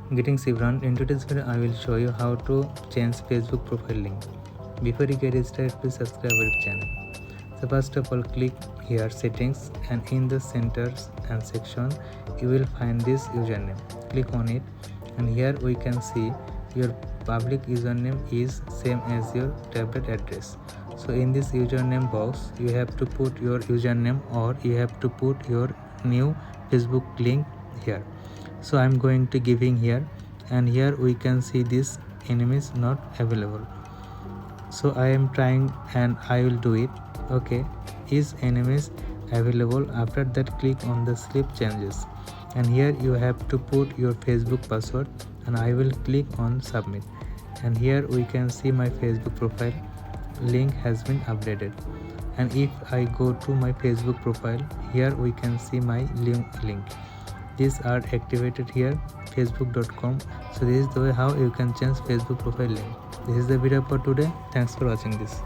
Greetings everyone, in today's video I will show you how to change Facebook profile link. Before you get started, please subscribe our channel. So first of all, click here settings, and in the centers and section you will find this username. Click on it, and here we can see your public username is same as your tablet address. So in this username box you have to put your username, or you have to put your new Facebook link here. So I'm going to giving here, and here we can see this enemies not available. So I am trying and I will do it. Okay, is enemies available? After that, click on the sleep changes, and here you have to put your Facebook password, and I will click on submit, and here we can see my Facebook profile link has been updated. And if I go to my Facebook profile, here we can see my link. These are activated here, facebook.com. So this is the way how you can change Facebook profile link. This is the video for today. Thanks for watching this.